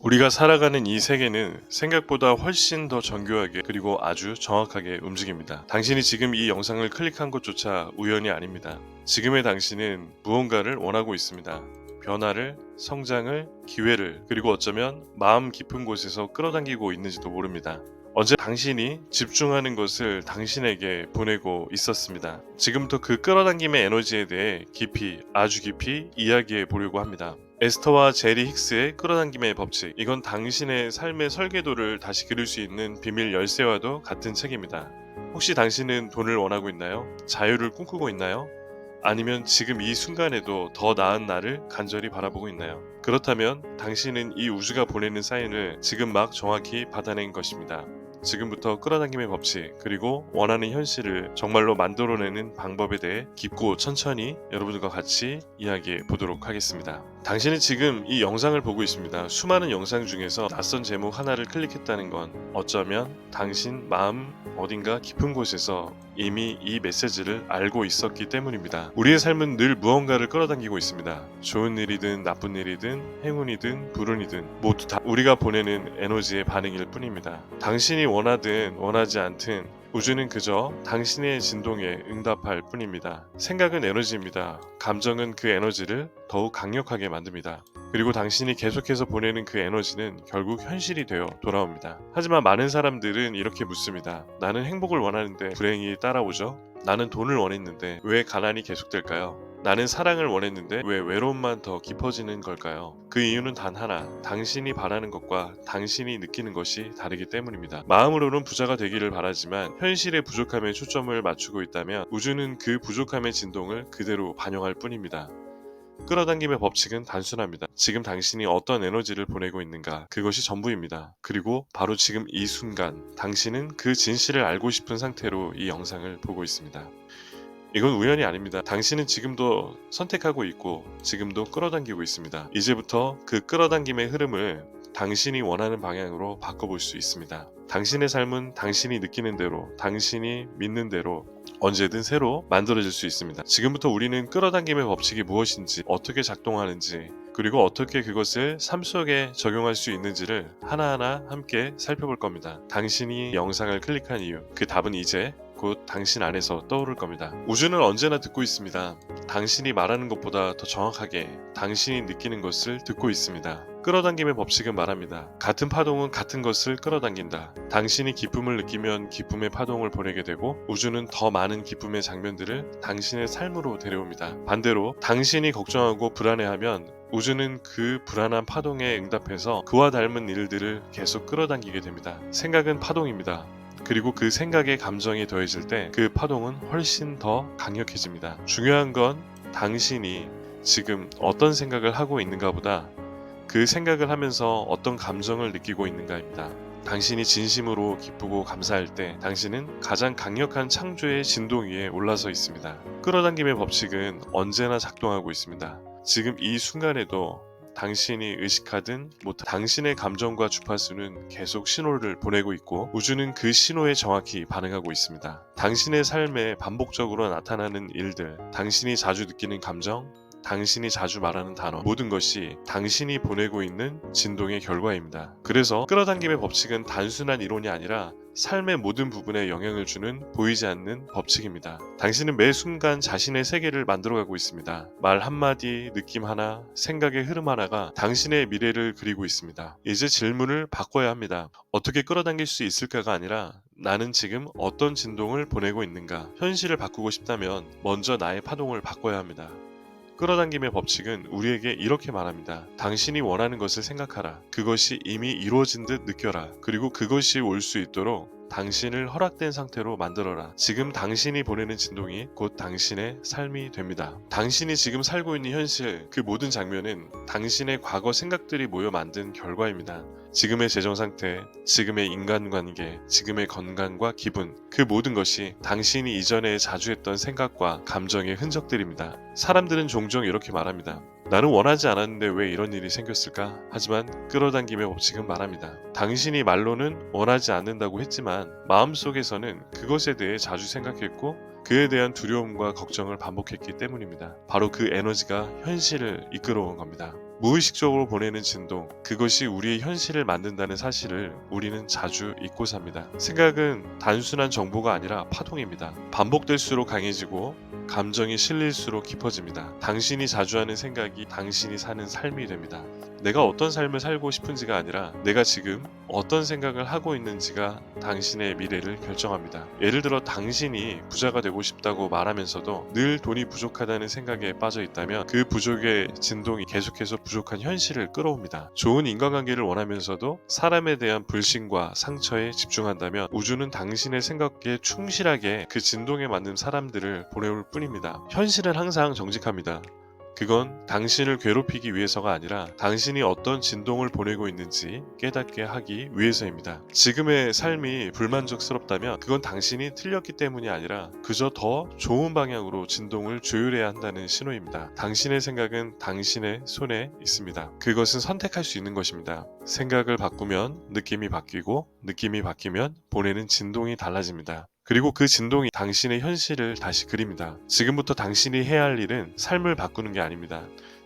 우리가 살아가는 이 세계는 생각보다 훨씬 더 정교하게 그리고 아주 정확하게 움직입니다. 당신이 지금 이 영상을 클릭한 것조차 우연이 아닙니다. 지금의 당신은 무언가를 원하고 있습니다. 변화를, 성장을, 기회를, 그리고 어쩌면 마음 깊은 곳에서 끌어당기고 있는지도 모릅니다. 언제 당신이 집중하는 것을 당신에게 보내고 있었습니다. 지금부터 그 끌어당김의 에너지에 대해 깊이, 아주 깊이 이야기해 보려고 합니다. 에스터와 제리 힉스의 끌어당김의 법칙. 이건 당신의 삶의 설계도를 다시 그릴 수 있는 비밀 열쇠와도 같은 책입니다. 혹시 당신은 돈을 원하고 있나요? 자유를 꿈꾸고 있나요? 아니면 지금 이 순간에도 더 나은 나를 간절히 바라보고 있나요? 그렇다면 당신은 이 우주가 보내는 사인을 지금 막 정확히 받아낸 것입니다. 지금부터 끌어당김의 법칙, 그리고 원하는 현실을 정말로 만들어내는 방법에 대해 깊고 천천히 여러분들과 같이 이야기해 보도록 하겠습니다. 당신은 지금 이 영상을 보고 있습니다. 수많은 영상 중에서 낯선 제목 하나를 클릭했다는 건 어쩌면 당신 마음 어딘가 깊은 곳에서 이미 이 메시지를 알고 있었기 때문입니다. 우리의 삶은 늘 무언가를 끌어당기고 있습니다. 좋은 일이든 나쁜 일이든 행운이든 불운이든 모두 다 우리가 보내는 에너지의 반응일 뿐입니다. 당신이 원하든 원하지 않든 우주는 그저 당신의 진동에 응답할 뿐입니다. 생각은 에너지입니다. 감정은 그 에너지를 더욱 강력하게 만듭니다. 그리고 당신이 계속해서 보내는 그 에너지는 결국 현실이 되어 돌아옵니다. 하지만 많은 사람들은 이렇게 묻습니다. 나는 행복을 원하는데 불행이 따라오죠? 나는 돈을 원했는데 왜 가난이 계속될까요? 나는 사랑을 원했는데 왜 외로움만 더 깊어지는 걸까요? 그 이유는 단 하나, 당신이 바라는 것과 당신이 느끼는 것이 다르기 때문입니다. 마음으로는 부자가 되기를 바라지만 현실의 부족함에 초점을 맞추고 있다면 우주는 그 부족함의 진동을 그대로 반영할 뿐입니다. 끌어당김의 법칙은 단순합니다. 지금 당신이 어떤 에너지를 보내고 있는가, 그것이 전부입니다. 그리고 바로 지금 이 순간 당신은 그 진실을 알고 싶은 상태로 이 영상을 보고 있습니다. 이건 우연이 아닙니다. 당신은 지금도 선택하고 있고 지금도 끌어당기고 있습니다. 이제부터 그 끌어당김의 흐름을 당신이 원하는 방향으로 바꿔볼 수 있습니다. 당신의 삶은 당신이 느끼는 대로, 당신이 믿는 대로 언제든 새로 만들어질 수 있습니다. 지금부터 우리는 끌어당김의 법칙이 무엇인지, 어떻게 작동하는지, 그리고 어떻게 그것을 삶 속에 적용할 수 있는지를 하나하나 함께 살펴볼 겁니다. 당신이 영상을 클릭한 이유, 그 답은 이제 곧 당신 안에서 떠오를 겁니다. 우주는 언제나 듣고 있습니다. 당신이 말하는 것보다 더 정확하게 당신이 느끼는 것을 듣고 있습니다. 끌어당김의 법칙은 말합니다. 같은 파동은 같은 것을 끌어당긴다. 당신이 기쁨을 느끼면 기쁨의 파동을 보내게 되고 우주는 더 많은 기쁨의 장면들을 당신의 삶으로 데려옵니다. 반대로 당신이 걱정하고 불안해하면 우주는 그 불안한 파동에 응답해서 그와 닮은 일들을 계속 끌어당기게 됩니다. 생각은 파동입니다. 그리고 그 생각의 감정이 더해질 때 그 파동은 훨씬 더 강력해집니다. 중요한 건 당신이 지금 어떤 생각을 하고 있는가 보다 그 생각을 하면서 어떤 감정을 느끼고 있는가입니다. 당신이 진심으로 기쁘고 감사할 때 당신은 가장 강력한 창조의 진동 위에 올라서 있습니다. 끌어당김의 법칙은 언제나 작동하고 있습니다. 지금 이 순간에도 당신이 의식하든 못하든 당신의 감정과 주파수는 계속 신호를 보내고 있고 우주는 그 신호에 정확히 반응하고 있습니다. 당신의 삶에 반복적으로 나타나는 일들, 당신이 자주 느끼는 감정, 당신이 자주 말하는 단어, 모든 것이 당신이 보내고 있는 진동의 결과입니다. 그래서 끌어당김의 법칙은 단순한 이론이 아니라 삶의 모든 부분에 영향을 주는 보이지 않는 법칙입니다. 당신은 매 순간 자신의 세계를 만들어가고 있습니다. 말 한마디, 느낌 하나, 생각의 흐름 하나가 당신의 미래를 그리고 있습니다. 이제 질문을 바꿔야 합니다. 어떻게 끌어당길 수 있을까가 아니라 나는 지금 어떤 진동을 보내고 있는가? 현실을 바꾸고 싶다면 먼저 나의 파동을 바꿔야 합니다. 끌어당김의 법칙은 우리에게 이렇게 말합니다. 당신이 원하는 것을 생각하라. 그것이 이미 이루어진 듯 느껴라. 그리고 그것이 올 수 있도록 당신을 허락된 상태로 만들어라. 지금 당신이 보내는 진동이 곧 당신의 삶이 됩니다. 당신이 지금 살고 있는 현실, 그 모든 장면은 당신의 과거 생각들이 모여 만든 결과입니다. 지금의 재정 상태, 지금의 인간관계, 지금의 건강과 기분, 그 모든 것이 당신이 이전에 자주 했던 생각과 감정의 흔적들입니다. 사람들은 종종 이렇게 말합니다. 나는 원하지 않았는데 왜 이런 일이 생겼을까? 하지만 끌어당김의 법칙은 말합니다. 당신이 말로는 원하지 않는다고 했지만 마음속에서는 그것에 대해 자주 생각했고 그에 대한 두려움과 걱정을 반복했기 때문입니다. 바로 그 에너지가 현실을 이끌어온 겁니다. 무의식적으로 보내는 진동, 그것이 우리의 현실을 만든다는 사실을 우리는 자주 잊고 삽니다. 생각은 단순한 정보가 아니라 파동입니다. 반복될수록 강해지고 감정이 실릴수록 깊어집니다. 당신이 자주 하는 생각이 당신이 사는 삶이 됩니다. 내가 어떤 삶을 살고 싶은지가 아니라 내가 지금 어떤 생각을 하고 있는지가 당신의 미래를 결정합니다. 예를 들어 당신이 부자가 되고 싶다고 말하면서도 늘 돈이 부족하다는 생각에 빠져 있다면 그 부족의 진동이 계속해서 부족한 현실을 끌어옵니다. 좋은 인간관계를 원하면서도 사람에 대한 불신과 상처에 집중한다면 우주는 당신의 생각에 충실하게 그 진동에 맞는 사람들을 보내올 뿐입니다. 현실은 항상 정직합니다. 그건 당신을 괴롭히기 위해서가 아니라 당신이 어떤 진동을 보내고 있는지 깨닫게 하기 위해서입니다. 지금의 삶이 불만족스럽다면 그건 당신이 틀렸기 때문이 아니라 그저 더 좋은 방향으로 진동을 조율해야 한다는 신호입니다. 당신의 생각은 당신의 손에 있습니다. 그것은 선택할 수 있는 것입니다. 생각을 바꾸면 느낌이 바뀌고 느낌이 바뀌면 보내는 진동이 달라집니다. 그리고 그 진동이 당신의 현실을 다시 그립니다. 지금부터 당신이 해야 할 일은 삶을 바꾸는 게 아닙니다.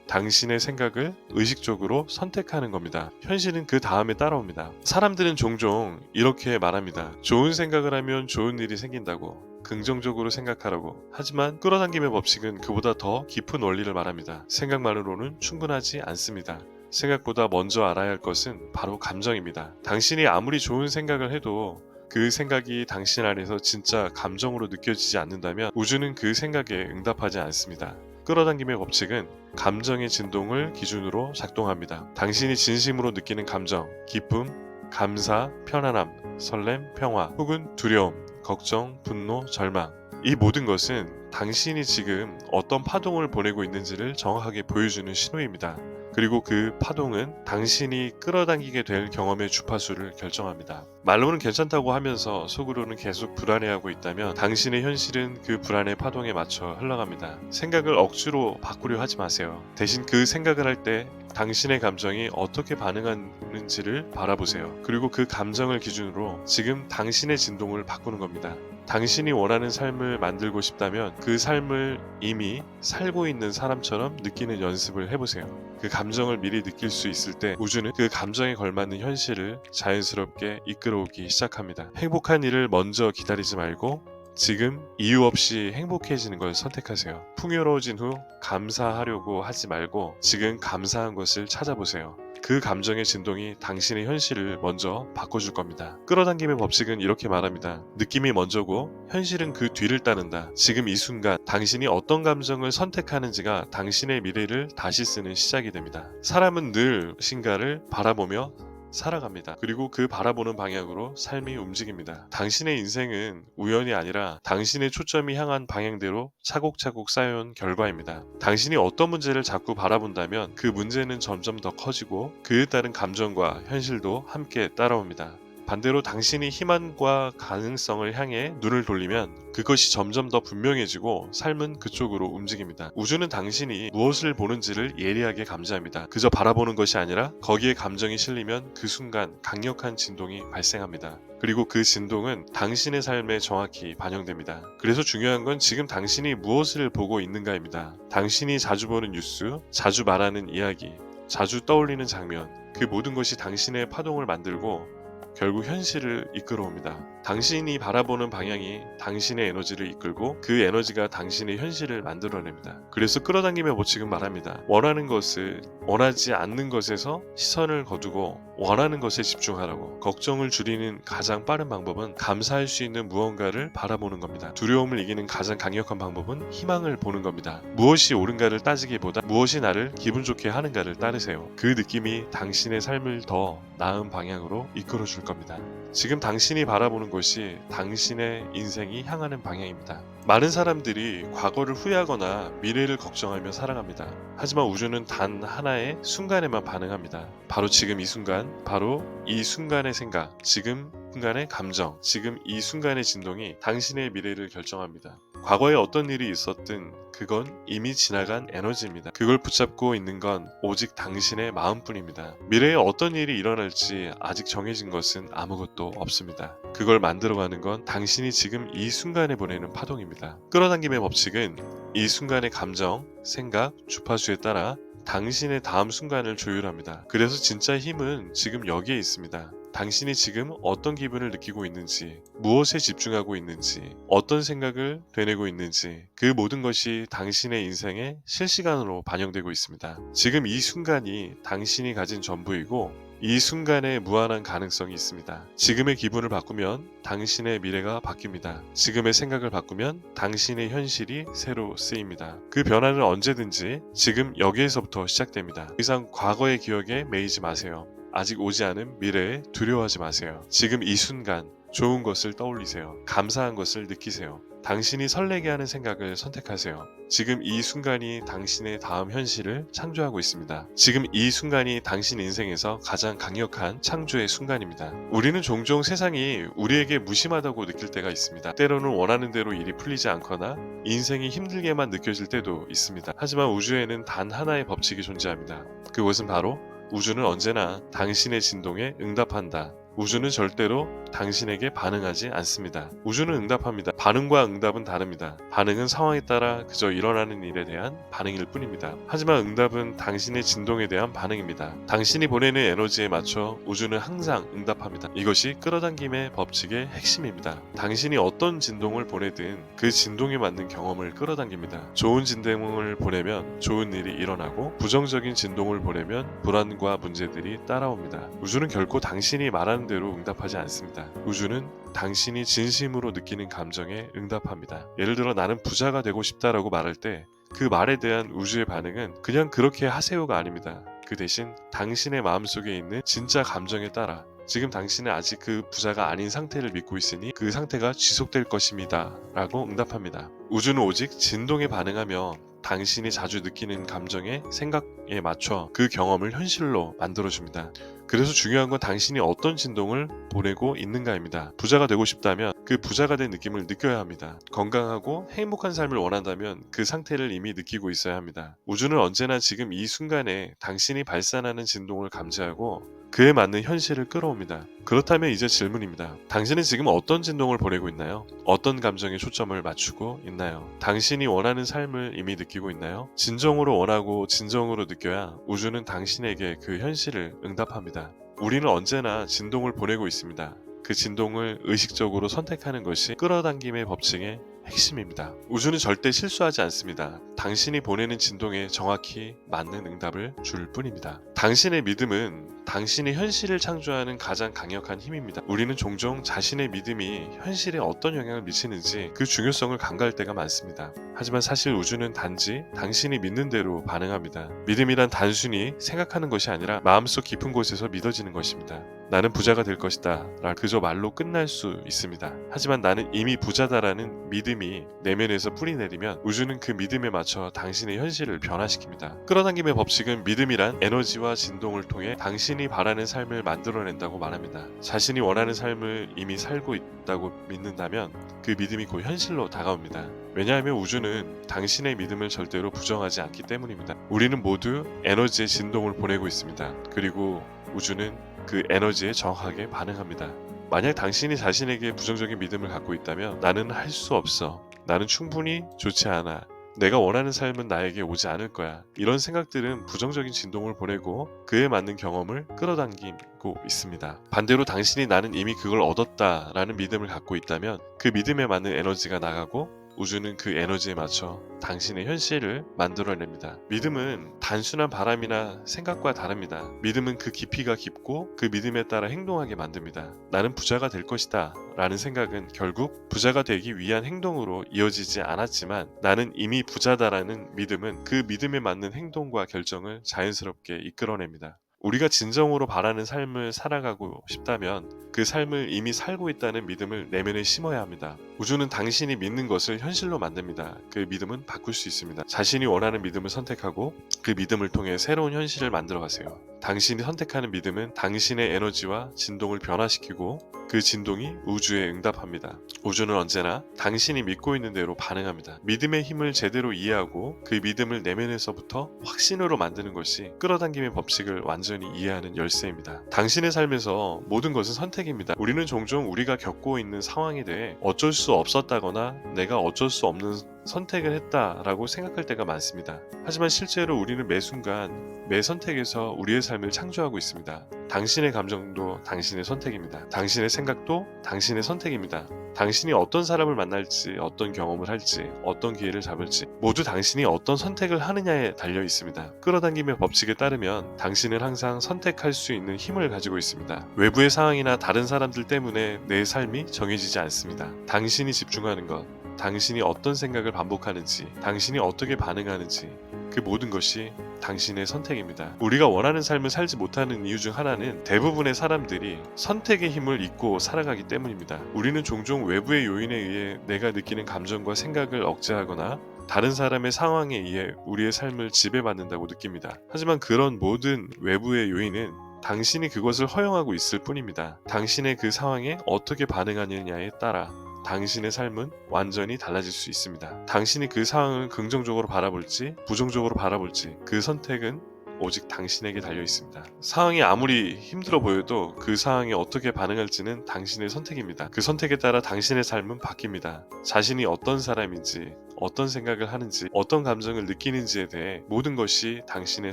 당신의 생각을 의식적으로 선택하는 겁니다. 현실은 그 다음에 따라옵니다. 사람들은 종종 이렇게 말합니다. 좋은 생각을 하면 좋은 일이 생긴다고. 긍정적으로 생각하라고. 하지만 끌어당김의 법칙은 그보다 더 깊은 원리를 말합니다. 생각만으로는 충분하지 않습니다. 생각보다 먼저 알아야 할 것은 바로 감정입니다. 당신이 아무리 좋은 생각을 해도 그 생각이 당신 안에서 진짜 감정으로 느껴지지 않는다면 우주는 그 생각에 응답하지 않습니다. 끌어당김의 법칙은 감정의 진동을 기준으로 작동합니다. 당신이 진심으로 느끼는 감정, 기쁨, 감사, 편안함, 설렘, 평화, 혹은 두려움, 걱정, 분노, 절망, 이 모든 것은 당신이 지금 어떤 파동을 보내고 있는지를 정확하게 보여주는 신호입니다. 그리고 그 파동은 당신이 끌어당기게 될 경험의 주파수를 결정합니다. 말로는 괜찮다고 하면서 속으로는 계속 불안해하고 있다면 당신의 현실은 그 불안의 파동에 맞춰 흘러갑니다. 생각을 억지로 바꾸려 하지 마세요. 대신 그 생각을 할 때 당신의 감정이 어떻게 반응하는지를 바라보세요. 그리고 그 감정을 기준으로 지금 당신의 진동을 바꾸는 겁니다. 당신이 원하는 삶을 만들고 싶다면 그 삶을 이미 살고 있는 사람처럼 느끼는 연습을 해보세요. 그 감정을 미리 느낄 수 있을 때 우주는 그 감정에 걸맞는 현실을 자연스럽게 이끌어오기 시작합니다. 행복한 일을 먼저 기다리지 말고 지금 이유 없이 행복해지는 걸 선택하세요. 풍요로워진 후 감사하려고 하지 말고 지금 감사한 것을 찾아보세요. 그 감정의 진동이 당신의 현실을 먼저 바꿔줄 겁니다. 끌어당김의 법칙은 이렇게 말합니다. 느낌이 먼저고 현실은 그 뒤를 따른다. 지금 이 순간 당신이 어떤 감정을 선택하는지가 당신의 미래를 다시 쓰는 시작이 됩니다. 사람은 늘 무엇인가를 바라보며 살아갑니다. 그리고 그 바라보는 방향으로 삶이 움직입니다. 당신의 인생은 우연이 아니라 당신의 초점이 향한 방향대로 차곡차곡 쌓여온 결과입니다. 당신이 어떤 문제를 자꾸 바라본다면 그 문제는 점점 더 커지고 그에 따른 감정과 현실도 함께 따라옵니다. 반대로 당신이 희망과 가능성을 향해 눈을 돌리면 그것이 점점 더 분명해지고 삶은 그쪽으로 움직입니다. 우주는 당신이 무엇을 보는지를 예리하게 감지합니다. 그저 바라보는 것이 아니라 거기에 감정이 실리면 그 순간 강력한 진동이 발생합니다. 그리고 그 진동은 당신의 삶에 정확히 반영됩니다. 그래서 중요한 건 지금 당신이 무엇을 보고 있는가입니다. 당신이 자주 보는 뉴스, 자주 말하는 이야기, 자주 떠올리는 장면, 그 모든 것이 당신의 파동을 만들고 결국 현실을 이끌어옵니다. 당신이 바라보는 방향이 당신의 에너지를 이끌고 그 에너지가 당신의 현실을 만들어냅니다. 그래서 끌어당김의 법칙은 말합니다. 원하는 것을 원하지 않는 것에서 시선을 거두고 원하는 것에 집중하라고. 걱정을 줄이는 가장 빠른 방법은 감사할 수 있는 무언가를 바라보는 겁니다. 두려움을 이기는 가장 강력한 방법은 희망을 보는 겁니다. 무엇이 옳은가를 따지기보다 무엇이 나를 기분 좋게 하는가를 따르세요. 그 느낌이 당신의 삶을 더 나은 방향으로 이끌어줄 겁니다. 지금 당신이 바라보는 것이 당신의 인생이 향하는 방향입니다. 많은 사람들이 과거를 후회하거나 미래를 걱정하며 살아갑니다. 하지만 우주는 단 하나의 순간에만 반응합니다. 바로 지금 이 순간, 바로 이 순간의 생각, 지금 순간의 감정, 지금 이 순간의 진동이 당신의 미래를 결정합니다. 과거에 어떤 일이 있었든 그건 이미 지나간 에너지입니다. 그걸 붙잡고 있는 건 오직 당신의 마음뿐입니다. 미래에 어떤 일이 일어날지 아직 정해진 것은 아무것도 없습니다. 그걸 만들어가는 건 당신이 지금 이 순간에 보내는 파동입니다. 끌어당김의 법칙은 이 순간의 감정, 생각, 주파수에 따라 당신의 다음 순간을 조율합니다. 그래서 진짜 힘은 지금 여기에 있습니다. 당신이 지금 어떤 기분을 느끼고 있는지, 무엇에 집중하고 있는지, 어떤 생각을 되뇌고 있는지, 그 모든 것이 당신의 인생에 실시간으로 반영되고 있습니다. 지금 이 순간이 당신이 가진 전부이고 이 순간에 무한한 가능성이 있습니다. 지금의 기분을 바꾸면 당신의 미래가 바뀝니다. 지금의 생각을 바꾸면 당신의 현실이 새로 쓰입니다. 그 변화는 언제든지 지금 여기에서부터 시작됩니다. 더 이상 과거의 기억에 매이지 마세요. 아직 오지 않은 미래에 두려워하지 마세요. 지금 이 순간 좋은 것을 떠올리세요. 감사한 것을 느끼세요. 당신이 설레게 하는 생각을 선택하세요. 지금 이 순간이 당신의 다음 현실을 창조하고 있습니다. 지금 이 순간이 당신 인생에서 가장 강력한 창조의 순간입니다. 우리는 종종 세상이 우리에게 무심하다고 느낄 때가 있습니다. 때로는 원하는 대로 일이 풀리지 않거나 인생이 힘들게만 느껴질 때도 있습니다. 하지만 우주에는 단 하나의 법칙이 존재합니다. 그것은 바로 우주는 언제나 당신의 진동에 응답한다. 우주는 절대로 당신에게 반응하지 않습니다. 우주는 응답합니다. 반응과 응답은 다릅니다. 반응은 상황에 따라 그저 일어나는 일에 대한 반응일 뿐입니다. 하지만 응답은 당신의 진동에 대한 반응입니다. 당신이 보내는 에너지에 맞춰 우주는 항상 응답합니다. 이것이 끌어당김의 법칙의 핵심입니다. 당신이 어떤 진동을 보내든 그 진동에 맞는 경험을 끌어당깁니다. 좋은 진동을 보내면 좋은 일이 일어나고 부정적인 진동을 보내면 불안과 문제들이 따라옵니다. 우주는 결코 당신이 말하는 대로 응답하지 않습니다. 우주는 당신이 진심으로 느끼는 감정에 응답합니다. 예를 들어 나는 부자가 되고 싶다라고 말할 때 그 말에 대한 우주의 반응은 그냥 그렇게 하세요가 아닙니다. 그 대신 당신의 마음속에 있는 진짜 감정에 따라 지금 당신은 아직 그 부자가 아닌 상태를 믿고 있으니 그 상태가 지속될 것입니다 라고 응답합니다. 우주는 오직 진동에 반응하며 당신이 자주 느끼는 감정의 생각에 맞춰 그 경험을 현실로 만들어줍니다. 그래서 중요한 건 당신이 어떤 진동을 보내고 있는가입니다. 부자가 되고 싶다면 그 부자가 된 느낌을 느껴야 합니다. 건강하고 행복한 삶을 원한다면 그 상태를 이미 느끼고 있어야 합니다. 우주는 언제나 지금 이 순간에 당신이 발산하는 진동을 감지하고 그에 맞는 현실을 끌어옵니다. 그렇다면 이제 질문입니다. 당신은 지금 어떤 진동을 보내고 있나요? 어떤 감정에 초점을 맞추고 있나요? 당신이 원하는 삶을 이미 느끼고 있나요? 진정으로 원하고 진정으로 느껴야 우주는 당신에게 그 현실을 응답합니다. 우리는 언제나 진동을 보내고 있습니다. 그 진동을 의식적으로 선택하는 것이 끌어당김의 법칙의 핵심입니다. 우주는 절대 실수하지 않습니다. 당신이 보내는 진동에 정확히 맞는 응답을 줄 뿐입니다. 당신의 믿음은 당신이 현실을 창조하는 가장 강력한 힘입니다. 우리는 종종 자신의 믿음이 현실에 어떤 영향을 미치는지 그 중요성을 간과할 때가 많습니다. 하지만 사실 우주는 단지 당신이 믿는 대로 반응합니다. 믿음이란 단순히 생각하는 것이 아니라 마음속 깊은 곳에서 믿어지는 것입니다. 나는 부자가 될 것이다 라 그저 말로 끝날 수 있습니다. 하지만 나는 이미 부자다라는 믿음이 내면에서 뿌리내리면 우주는 그 믿음에 맞춰 당신의 현실을 변화시킵니다. 끌어당김의 법칙은 믿음이란 에너지와 진동을 통해 당신이 바라는 삶을 만들어낸다고 말합니다. 자신이 원하는 삶을 이미 살고 있다고 믿는다면 그 믿음이 곧 현실로 다가옵니다. 왜냐하면 우주는 당신의 믿음을 절대로 부정하지 않기 때문입니다. 우리는 모두 에너지의 진동을 보내고 있습니다. 그리고 우주는 그 에너지에 정확하게 반응합니다. 만약 당신이 자신에게 부정적인 믿음을 갖고 있다면 나는 할 수 없어. 나는 충분히 좋지 않아. 내가 원하는 삶은 나에게 오지 않을 거야. 이런 생각들은 부정적인 진동을 보내고 그에 맞는 경험을 끌어당기고 있습니다. 반대로 당신이 나는 이미 그걸 얻었다라는 믿음을 갖고 있다면 그 믿음에 맞는 에너지가 나가고 우주는 그 에너지에 맞춰 당신의 현실을 만들어냅니다. 믿음은 단순한 바람이나 생각과 다릅니다. 믿음은 그 깊이가 깊고 그 믿음에 따라 행동하게 만듭니다. 나는 부자가 될 것이다 라는 생각은 결국 부자가 되기 위한 행동으로 이어지지 않았지만 나는 이미 부자다라는 믿음은 그 믿음에 맞는 행동과 결정을 자연스럽게 이끌어냅니다. 우리가 진정으로 바라는 삶을 살아가고 싶다면 그 삶을 이미 살고 있다는 믿음을 내면에 심어야 합니다. 우주는 당신이 믿는 것을 현실로 만듭니다. 그 믿음은 바꿀 수 있습니다. 자신이 원하는 믿음을 선택하고 그 믿음을 통해 새로운 현실을 만들어 가세요. 당신이 선택하는 믿음은 당신의 에너지와 진동을 변화시키고 그 진동이 우주에 응답합니다. 우주는 언제나 당신이 믿고 있는 대로 반응합니다. 믿음의 힘을 제대로 이해하고 그 믿음을 내면에서부터 확신으로 만드는 것이 끌어당김의 법칙을 완전히 이해하는 열쇠입니다. 당신의 삶에서 모든 것은 선택입니다. 우리는 종종 우리가 겪고 있는 상황에 대해 어쩔 수 없었다거나 내가 어쩔 수 없는 선택을 했다라고 생각할 때가 많습니다. 하지만 실제로 우리는 매 순간, 매 선택에서 우리의 삶을 창조하고 있습니다. 당신의 감정도 당신의 선택입니다. 당신의 생각도 당신의 선택입니다. 당신이 어떤 사람을 만날지, 어떤 경험을 할지, 어떤 기회를 잡을지 모두 당신이 어떤 선택을 하느냐에 달려 있습니다. 끌어당김의 법칙에 따르면 당신은 항상 선택할 수 있는 힘을 가지고 있습니다. 외부의 상황이나 다른 사람들 때문에 내 삶이 정해지지 않습니다. 당신이 집중하는 것, 당신이 어떤 생각을 반복하는지, 당신이 어떻게 반응하는지 그 모든 것이 당신의 선택입니다. 우리가 원하는 삶을 살지 못하는 이유 중 하나는 대부분의 사람들이 선택의 힘을 잊고 살아가기 때문입니다. 우리는 종종 외부의 요인에 의해 내가 느끼는 감정과 생각을 억제하거나 다른 사람의 상황에 의해 우리의 삶을 지배받는다고 느낍니다. 하지만 그런 모든 외부의 요인은 당신이 그것을 허용하고 있을 뿐입니다. 당신의 그 상황에 어떻게 반응하느냐에 따라 당신의 삶은 완전히 달라질 수 있습니다. 당신이 그 상황을 긍정적으로 바라볼지 부정적으로 바라볼지 그 선택은 오직 당신에게 달려 있습니다. 상황이 아무리 힘들어 보여도 그 상황에 어떻게 반응할지는 당신의 선택입니다. 그 선택에 따라 당신의 삶은 바뀝니다. 자신이 어떤 사람인지, 어떤 생각을 하는지, 어떤 감정을 느끼는지에 대해 모든 것이 당신의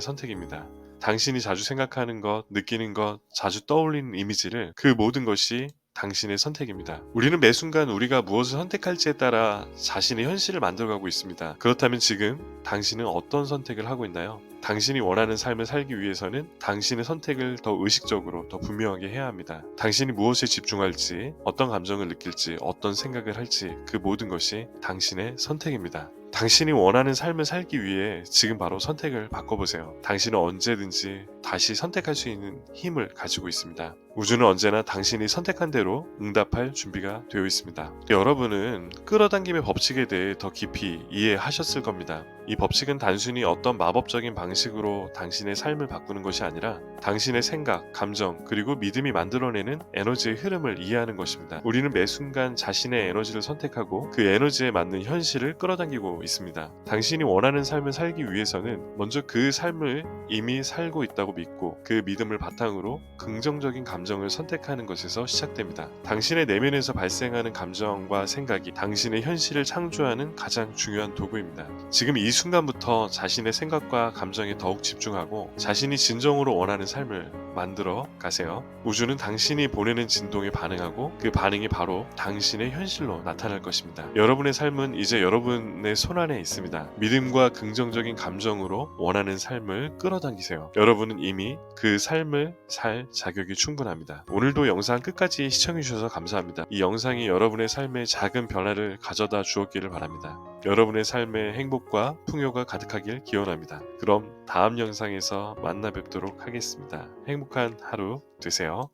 선택입니다. 당신이 자주 생각하는 것, 느끼는 것, 자주 떠올리는 이미지를 그 모든 것이 당신의 선택입니다. 우리는 매 순간 우리가 무엇을 선택할지에 따라 자신의 현실을 만들어가고 있습니다. 그렇다면 지금 당신은 어떤 선택을 하고 있나요? 당신이 원하는 삶을 살기 위해서는 당신의 선택을 더 의식적으로 더 분명하게 해야 합니다. 당신이 무엇에 집중할지, 어떤 감정을 느낄지, 어떤 생각을 할지 그 모든 것이 당신의 선택입니다. 당신이 원하는 삶을 살기 위해 지금 바로 선택을 바꿔보세요. 당신은 언제든지 다시 선택할 수 있는 힘을 가지고 있습니다. 우주는 언제나 당신이 선택한 대로 응답할 준비가 되어 있습니다. 여러분은 끌어당김의 법칙에 대해 더 깊이 이해하셨을 겁니다. 이 법칙은 단순히 어떤 마법적인 방식으로 당신의 삶을 바꾸는 것이 아니라 당신의 생각, 감정, 그리고 믿음이 만들어내는 에너지의 흐름을 이해하는 것입니다. 우리는 매 순간 자신의 에너지를 선택하고 그 에너지에 맞는 현실을 끌어당기고 있습니다. 당신이 원하는 삶을 살기 위해서는 먼저 그 삶을 이미 살고 있다고 믿고 그 믿음을 바탕으로 긍정적인 감정을 선택하는 것에서 시작됩니다. 당신의 내면에서 발생하는 감정과 생각이 당신의 현실을 창조하는 가장 중요한 도구입니다. 지금 이 순간부터 자신의 생각과 감정에 더욱 집중하고 자신이 진정으로 원하는 삶을 만들어 가세요. 우주는 당신이 보내는 진동에 반응하고 그 반응이 바로 당신의 현실로 나타날 것입니다. 여러분의 삶은 이제 여러분의 손안에 있습니다. 믿음과 긍정적인 감정으로 원하는 삶을 끌어당기세요. 여러분은 이미 그 삶을 살 자격이 충분합니다. 오늘도 영상 끝까지 시청해주셔서 감사합니다. 이 영상이 여러분의 삶에 작은 변화를 가져다 주었기를 바랍니다. 여러분의 삶에 행복과 풍요가 가득하길 기원합니다. 그럼 다음 영상에서 만나 뵙도록 하겠습니다. 행복한 하루 되세요.